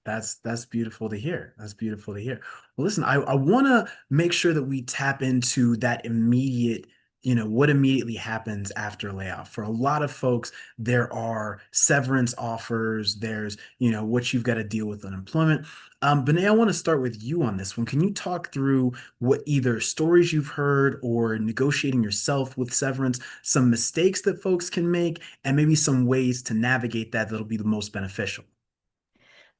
That's beautiful to hear. That's beautiful to hear. Well, listen, I want to make sure that we tap into that immediate, what immediately happens after layoff. For a lot of folks, there are severance offers. There's, what you've got to deal with unemployment. Benay, I want to start with you on this one. Can you talk through what either stories you've heard or negotiating yourself with severance, some mistakes that folks can make, and maybe some ways to navigate that that'll be the most beneficial?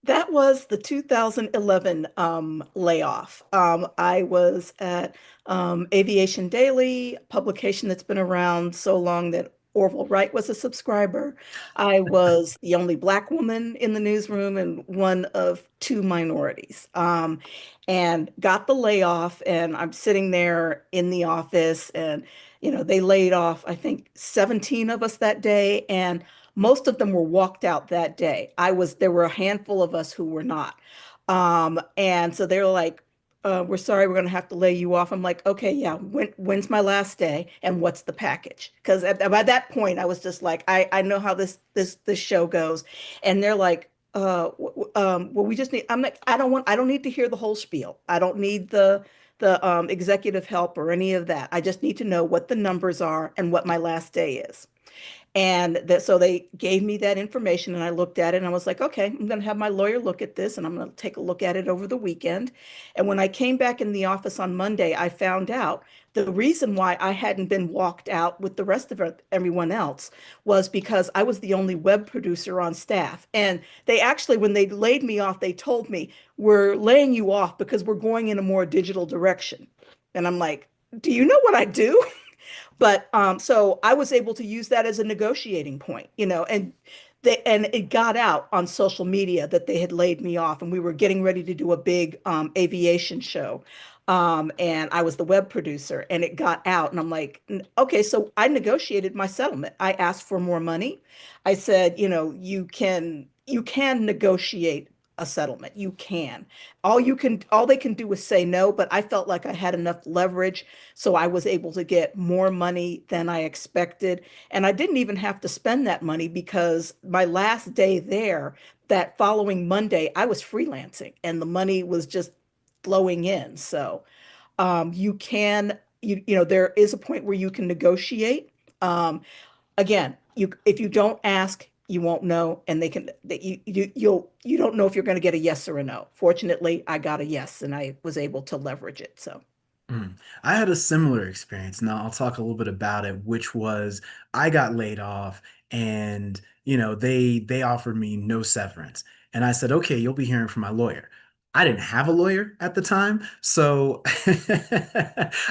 That was the 2011 layoff. I was at Aviation Daily, a publication that's been around so long that Orville Wright was a subscriber. I was the only Black woman in the newsroom and one of 2 minorities. And got the layoff, and I'm sitting there in the office, and they laid off, I think, 17 of us that day, and most of them were walked out that day. There were a handful of us who were not. And so they were like, we're sorry, we're going to have to lay you off. I'm like, okay, yeah, when's my last day and what's the package? Because by that point, I was just like, I know how this show goes. And they're like, well, we just need, I'm like, I don't need to hear the whole spiel. I don't need the executive help or any of that. I just need to know what the numbers are and what my last day is. So they gave me that information, and I looked at it and I was like, okay, I'm going to have my lawyer look at this, and I'm going to take a look at it over the weekend. And when I came back in the office on Monday, I found out the reason why I hadn't been walked out with the rest of everyone else was because I was the only web producer on staff. And they actually, when they laid me off, they told me, we're laying you off because we're going in a more digital direction. And I'm like, do you know what I do? But so I was able to use that as a negotiating point, and it got out on social media that they had laid me off, and we were getting ready to do a big aviation show. And I was the web producer, and it got out, and I'm like, okay, so I negotiated my settlement. I asked for more money. I said, you can negotiate a settlement. You can. All they can do is say no, but I felt like I had enough leverage, so I was able to get more money than I expected. And I didn't even have to spend that money because my last day there, that following Monday, I was freelancing and the money was just flowing in. So there is a point where you can negotiate. Um, Again, if you don't ask, you won't know, and they can that you don't know if you're going to get a yes or a no. Fortunately, I got a yes, and I was able to leverage it. So Mm. I had a similar experience. Now I'll talk a little bit about it, which was I got laid off and they offered me no severance. And I said, okay, you'll be hearing from my lawyer. I didn't have a lawyer at the time, so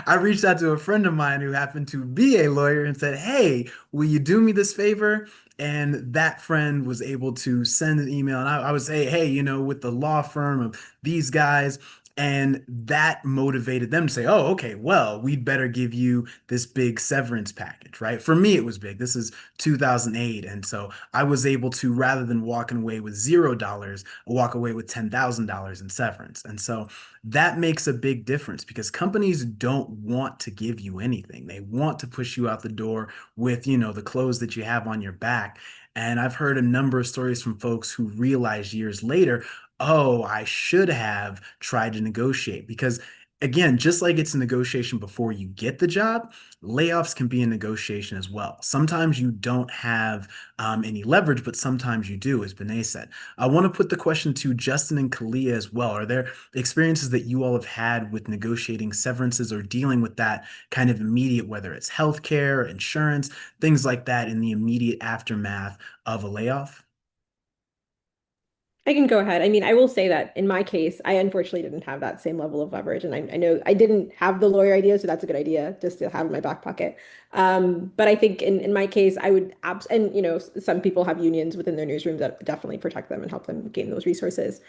I reached out to a friend of mine who happened to be a lawyer and said, "Hey, will you do me this favor?" And that friend was able to send an email, and I would say, "Hey, with the law firm of these guys, And that motivated them to say, oh, okay, well, we'd better give you this big severance package, right? For me, it was big. This is 2008. And so I was able to, rather than walking away with $0, walk away with $10,000 in severance. And so that makes a big difference because companies don't want to give you anything. They want to push you out the door with, the clothes that you have on your back. And I've heard a number of stories from folks who realized years later, oh, I should have tried to negotiate. Because again, just like it's a negotiation before you get the job, layoffs can be a negotiation as well. Sometimes you don't have any leverage, but sometimes you do, as Benet said. I want to put the question to Justin and Kalia as well. Are there experiences that you all have had with negotiating severances or dealing with that kind of immediate, whether it's healthcare, insurance, things like that in the immediate aftermath of a layoff? I can go ahead. I mean, I will say that in my case, I unfortunately didn't have that same level of leverage. And I know I didn't have the lawyer idea, so that's a good idea just to have in my back pocket. But I think in my case, I would and some people have unions within their newsrooms that definitely protect them and help them gain those resources.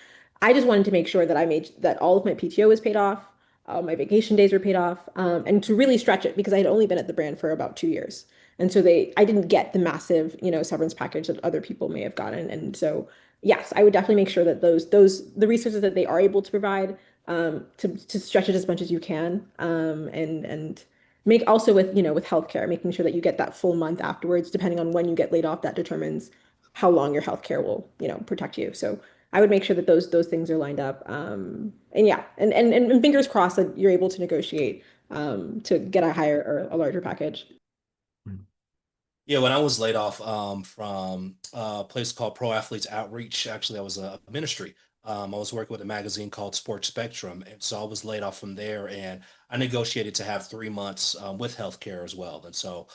I just wanted to make sure that I made that all of my PTO was paid off, my vacation days were paid off, and to really stretch it because I had only been at the brand for about 2 years. And so I didn't get the massive, severance package that other people may have gotten. And so yes, I would definitely make sure that the resources that they are able to provide to stretch it as much as you can, and make also with with healthcare, making sure that you get that full month afterwards, depending on when you get laid off, that determines how long your healthcare will protect you. So I would make sure that those things are lined up, and yeah, and fingers crossed that you're able to negotiate to get a higher or a larger package. Yeah, when I was laid off from a place called Pro Athletes Outreach, actually, I was a ministry. I was working with a magazine called Sports Spectrum, and so I was laid off from there, and I negotiated to have 3 months with healthcare as well. And so,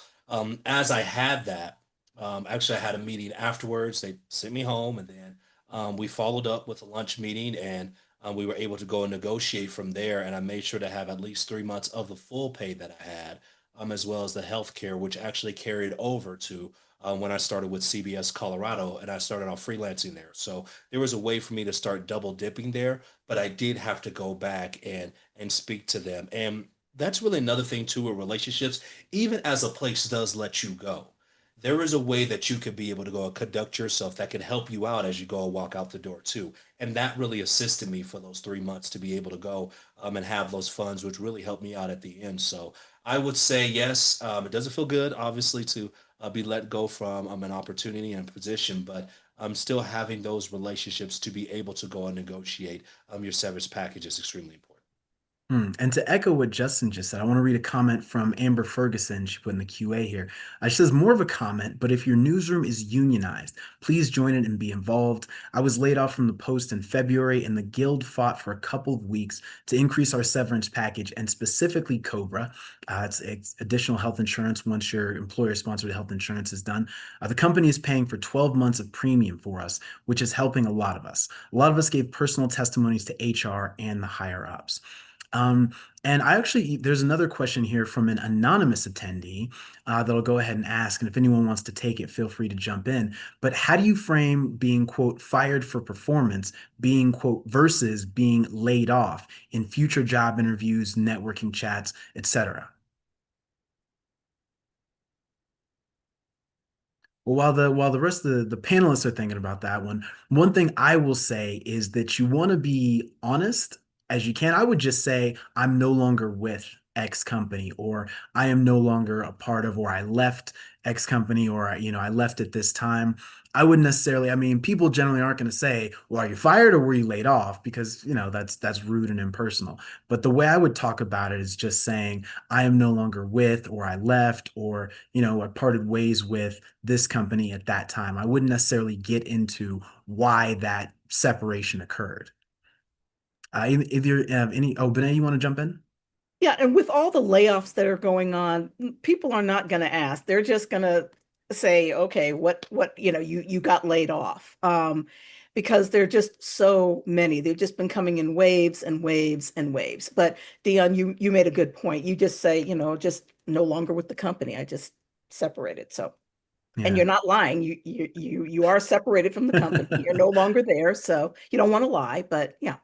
as I had that, actually, I had a meeting afterwards. They sent me home, and then we followed up with a lunch meeting, and we were able to go and negotiate from there. And I made sure to have at least 3 months of the full pay that I had, as well as the healthcare, which actually carried over to when I started with CBS Colorado and I started off freelancing there. So there was a way for me to start double dipping there, but I did have to go back and speak to them. And that's really another thing too with relationships. Even as a place does let you go, there is a way that you could be able to go and conduct yourself that can help you out as you go and walk out the door too. And that really assisted me for those 3 months to be able to go and have those funds, which really helped me out at the end. So I would say yes. It doesn't feel good, obviously, to be let go from an opportunity and position, but still having those relationships to be able to go and negotiate your severance package is extremely important. And to echo what Justin just said, I want to read a comment from Amber Ferguson. She put in the QA here. She says, more of a comment, but if your newsroom is unionized, please join it and be involved. I was laid off from the Post in February, and the Guild fought for a couple of weeks to increase our severance package, and specifically COBRA. It's additional health insurance once your employer-sponsored health insurance is done. The company is paying for 12 months of premium for us, which is helping a lot of us. A lot of us gave personal testimonies to HR and the higher ups. Um, and there's another question here from an anonymous attendee that I'll go ahead and ask. And if anyone wants to take it, feel free to jump in. But how do you frame being, quote, fired for performance, being, quote, versus being laid off in future job interviews, networking chats, etc.? Well, while the rest of the panelists are thinking about that one thing I will say is that you want to be honest as you can. I would just say I'm no longer with X company, or I am no longer a part of, or I left X company, or I left at this time. I wouldn't necessarily. I mean, people generally aren't going to say, "Well, are you fired or were you laid off?" Because that's rude and impersonal. But the way I would talk about it is just saying I am no longer with, or I left, or I parted ways with this company at that time. I wouldn't necessarily get into why that separation occurred. If you have any, oh, Benet, you want to jump in? Yeah, and with all the layoffs that are going on, people are not going to ask. They're just going to say, "Okay, what, you got laid off." Because there are just so many. They've just been coming in waves and waves and waves. But Dion, you made a good point. You just say, just no longer with the company. I just separated. So, and Yeah. you're not lying. You are separated from the company. You're no longer there. So you don't want to lie, but yeah.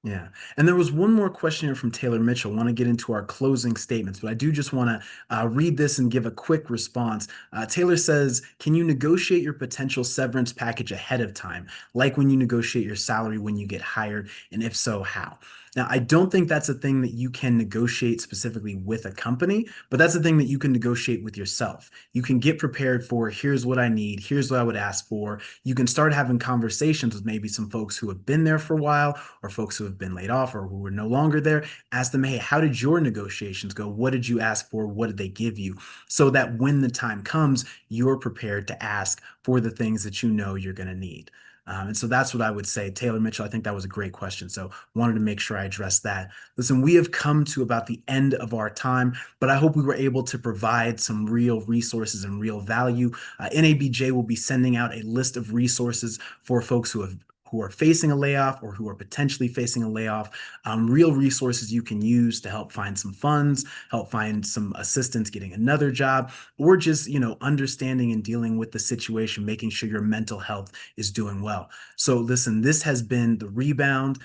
Yeah. And there was one more question here from Taylor Mitchell. I want to get into our closing statements, but I do just want to read this and give a quick response. Taylor says, can you negotiate your potential severance package ahead of time, like when you negotiate your salary when you get hired? And if so, how? Now, I don't think that's a thing that you can negotiate specifically with a company, but that's a thing that you can negotiate with yourself. You can get prepared for here's what I need, here's what I would ask for. You can start having conversations with maybe some folks who have been there for a while or folks who have been laid off or who are no longer there. Ask them, hey, how did your negotiations go? What did you ask for? What did they give you? So that when the time comes, you're prepared to ask for the things that you know you're going to need. And so that's what I would say. Taylor Mitchell, I think that was a great question. So wanted to make sure I addressed that. Listen, we have come to about the end of our time, but I hope we were able to provide some real resources and real value. NABJ will be sending out a list of resources for folks who are facing a layoff or who are potentially facing a layoff, real resources you can use to help find some funds, help find some assistance getting another job, or just, understanding and dealing with the situation, making sure your mental health is doing well. So listen, this has been The Rebound.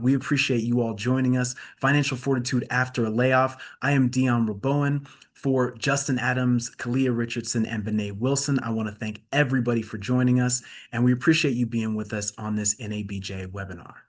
We appreciate you all joining us. Financial Fortitude After a Layoff. I am Dion Rabowen. For Justin Adams, Kalia Richardson, and Bené Wilson, I want to thank everybody for joining us, and we appreciate you being with us on this NABJ webinar.